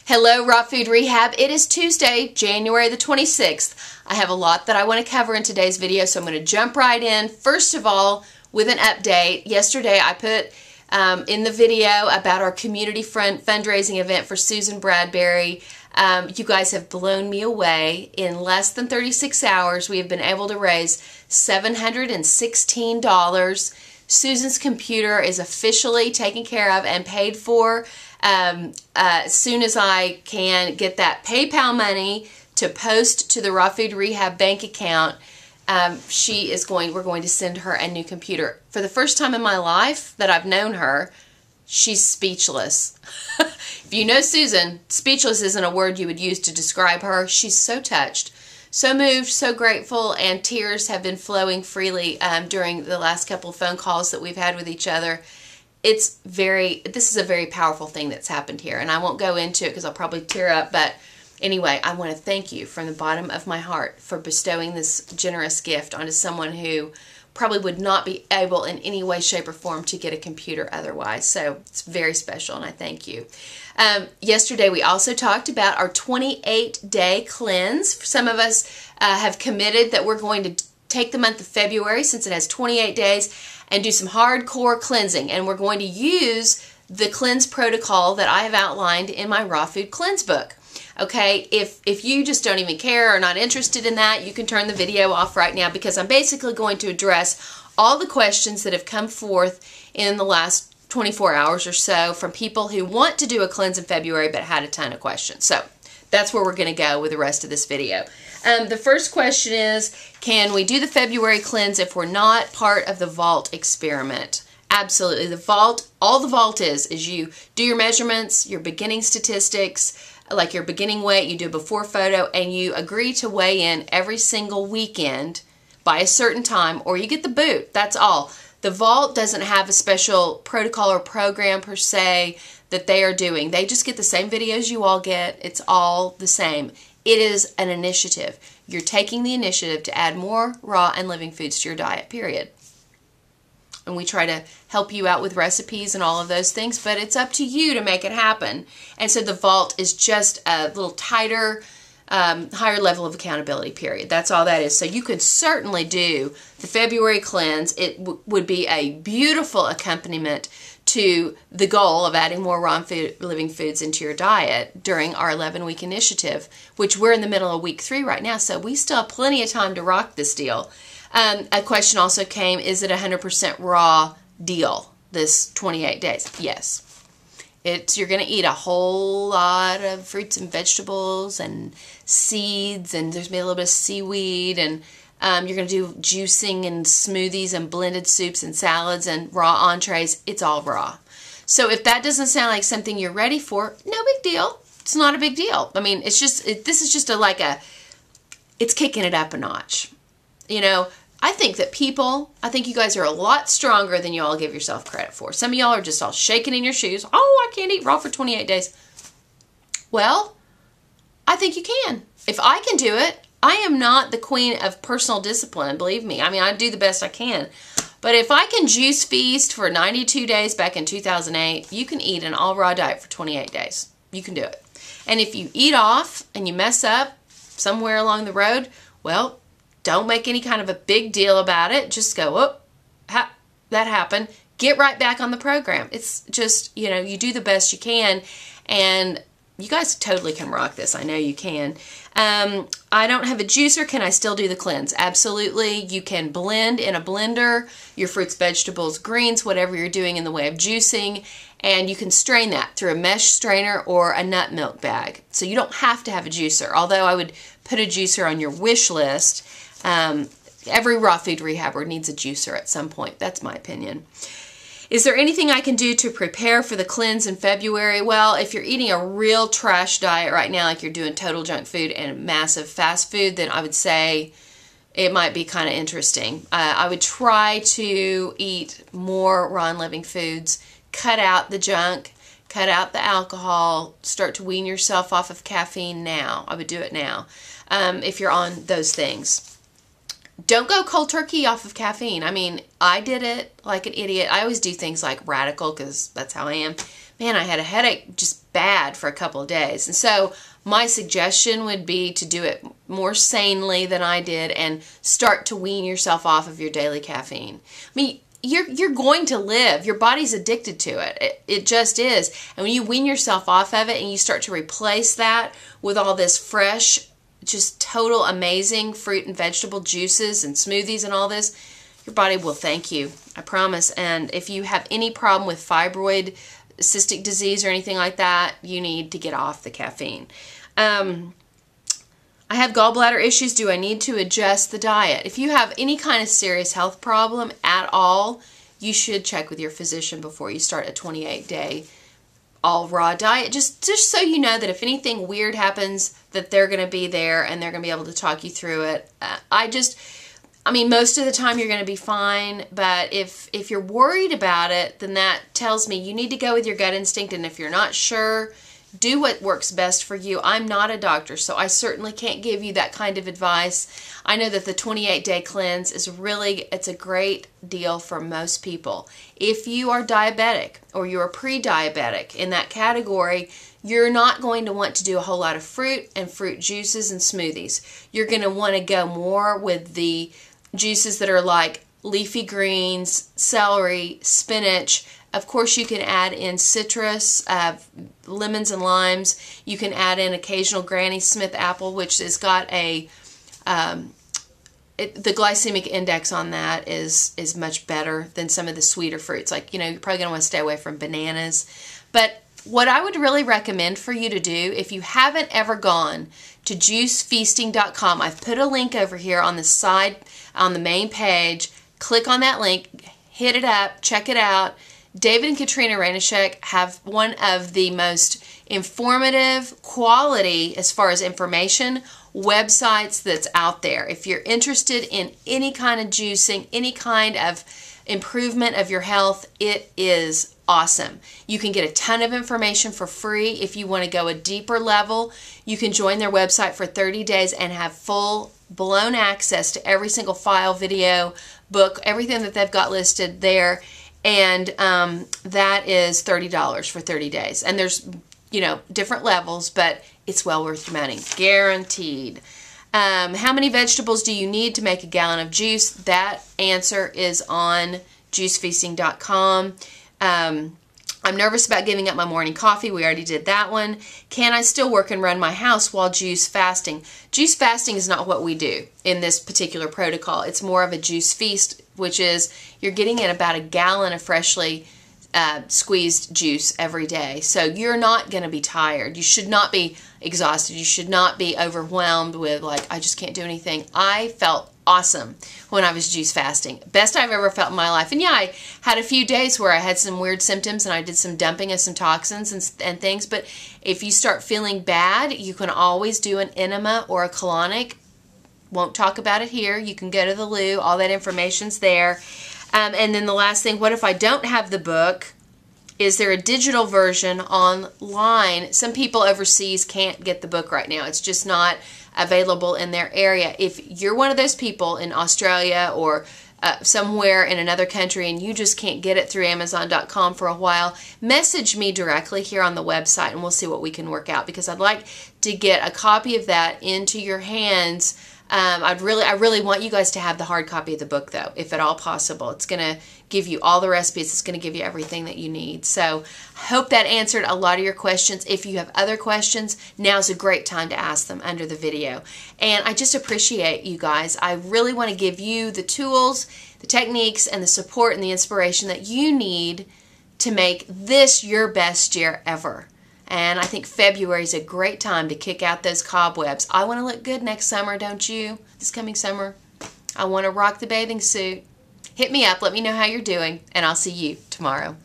Hello, Raw Food Rehab. It is Tuesday, January the 26th. I have a lot that I want to cover in today's video, so I'm going to jump right in. First of all, with an update. Yesterday I put in the video about our community fundraising event for Susan Bradbury. You guys have blown me away. In less than 36 hours, we have been able to raise $716. Susan's computer is officially taken care of and paid for. As soon as I can get that PayPal money to post to the Raw Food Rehab bank account, we're going to send her a new computer. For the first time in my life that I've known her, she's speechless. If you know Susan, speechless isn't a word you would use to describe her. She's so touched, so moved, so grateful, and tears have been flowing freely during the last couple of phone calls that we've had with each other. This is a very powerful thing that's happened here, and I won't go into it because I'll probably tear up, but anyway, I want to thank you from the bottom of my heart for bestowing this generous gift onto someone who probably would not be able in any way, shape, or form to get a computer otherwise. So it's very special, and I thank you. Yesterday, we also talked about our 28-day cleanse. Some of us have committed that we're going to take the month of February, since it has 28 days, and do some hardcore cleansing. And we're going to use the cleanse protocol that I have outlined in my Raw Food Cleanse book. Okay, if you just don't even care or not interested in that, you can turn the video off right now, because I'm basically going to address all the questions that have come forth in the last 24 hours or so from people who want to do a cleanse in February but had a ton of questions. So that's where we're going to go with the rest of this video. The first question is, can we do the February cleanse if we're not part of the vault experiment? Absolutely. The vault, all the vault is you do your measurements, your beginning statistics, like your beginning weight, you do a before photo, and you agree to weigh in every single weekend by a certain time, or you get the boot. That's all. The vault doesn't have a special protocol or program per se that they are doing. They just get the same videos you all get. It's all the same. It is an initiative. You're taking the initiative to add more raw and living foods to your diet, period. And we try to help you out with recipes and all of those things, but it's up to you to make it happen. And so the vault is just a little tighter, higher level of accountability, period. That's all that is. So you could certainly do the February cleanse. It would be a beautiful accompaniment to the goal of adding more raw and living foods into your diet during our 11-week initiative, which we're in the middle of week 3 right now, so we still have plenty of time to rock this deal. A question also came, is it a 100% raw deal, this 28 days? Yes. You're going to eat a whole lot of fruits and vegetables and seeds, and there's maybe a little bit of seaweed, and you're going to do juicing and smoothies and blended soups and salads and raw entrees. It's all raw. So if that doesn't sound like something you're ready for, no big deal. It's not a big deal. I mean, it's just, this is just it's kicking it up a notch. You know, I think you guys are a lot stronger than you all give yourself credit for. Some of y'all are just all shaking in your shoes. Oh, I can't eat raw for 28 days. Well, I think you can. If I can do it, I am not the queen of personal discipline, believe me. I mean, I do the best I can. But if I can juice feast for 92 days back in 2008, you can eat an all-raw diet for 28 days. You can do it. And if you eat off and you mess up somewhere along the road, well, don't make any kind of a big deal about it. Just go, oh, that happened. Get right back on the program. It's just, you know, you do the best you can, and you guys totally can rock this. I know you can. I don't have a juicer. Can I still do the cleanse? Absolutely. You can blend in a blender your fruits, vegetables, greens, whatever you're doing in the way of juicing, and you can strain that through a mesh strainer or a nut milk bag. So you don't have to have a juicer, although I would put a juicer on your wish list. Every raw food rehabber needs a juicer at some point. That's my opinion. Is there anything I can do to prepare for the cleanse in February? Well, if you're eating a real trash diet right now, like you're doing total junk food and massive fast food, then I would say it might be kind of interesting. I would try to eat more raw and living foods, cut out the junk, cut out the alcohol, start to wean yourself off of caffeine now. I would do it now if you're on those things. Don't go cold turkey off of caffeine. I mean, I did it like an idiot. I always do things like radical because that's how I am. man, I had a headache just bad for a couple of days. And so my suggestion would be to do it more sanely than I did and start to wean yourself off of your daily caffeine. I mean, you're going to live. Your body's addicted to it. It just is. And when you wean yourself off of it and you start to replace that with all this fresh, just total amazing fruit and vegetable juices and smoothies and all this, your body will thank you. I promise. And if you have any problem with fibroid, cystic disease or anything like that, you need to get off the caffeine. I have gallbladder issues. Do I need to adjust the diet? If you have any kind of serious health problem at all, you should check with your physician before you start a 28-day all raw diet. Just so you know that if anything weird happens, that they're going to be there and they're going to be able to talk you through it. I mean, most of the time you're going to be fine, but if you're worried about it, then that tells me you need to go with your gut instinct, and if you're not sure, do what works best for you. I'm not a doctor, so I certainly can't give you that kind of advice. I know that the 28-day cleanse is it's a great deal for most people. If you are diabetic or you're pre-diabetic in that category, you're not going to want to do a whole lot of fruit and fruit juices and smoothies. You're going to want to go more with the juices that are like leafy greens, celery, spinach. Of course, you can add in citrus, lemons and limes. You can add in occasional Granny Smith apple, which has got the glycemic index on that is much better than some of the sweeter fruits. Like, you're probably going to want to stay away from bananas. But what I would really recommend for you to do, if you haven't ever gone to juicefeasting.com, I've put a link over here on the side, on the main page. Click on that link, hit it up, check it out. David and Katrina Ranishek have one of the most informative, quality, as far as information, websites that's out there. If you're interested in any kind of juicing, any kind of improvement of your health, it is awesome. You can get a ton of information for free. If you want to go a deeper level, you can join their website for 30 days and have full-blown access to every single file, video, book, everything that they've got listed there. And that is $30 for 30 days. And there's, different levels, but it's well worth your money. Guaranteed. How many vegetables do you need to make a gallon of juice? That answer is on juicefeasting.com. I'm nervous about giving up my morning coffee. We already did that one. Can I still work and run my house while juice fasting? Juice fasting is not what we do in this particular protocol. It's more of a juice feast, which is you're getting in about a gallon of freshly squeezed juice every day. So you're not going to be tired. You should not be exhausted. You should not be overwhelmed with I just can't do anything. I felt awesome when I was juice fasting. Best I've ever felt in my life. And yeah, I had a few days where I had some weird symptoms and I did some dumping of some toxins and things. But if you start feeling bad, you can always do an enema or a colonic. Won't talk about it here. You can go to the loo. All that information's there. And then the last thing, what if I don't have the book? Is there a digital version online? Some people overseas can't get the book right now. It's just not available in their area. If you're one of those people in Australia or somewhere in another country and you just can't get it through Amazon.com for a while, message me directly here on the website and we'll see what we can work out, because I'd like to get a copy of that into your hands. I really want you guys to have the hard copy of the book, though, if at all possible. It's going to give you all the recipes. It's going to give you everything that you need. So I hope that answered a lot of your questions. If you have other questions, now's a great time to ask them under the video. And I just appreciate you guys. I really want to give you the tools, the techniques, and the support and the inspiration that you need to make this your best year ever. And I think February is a great time to kick out those cobwebs. I want to look good next summer, don't you? This coming summer. I want to rock the bathing suit. Hit me up. Let me know how you're doing. And I'll see you tomorrow.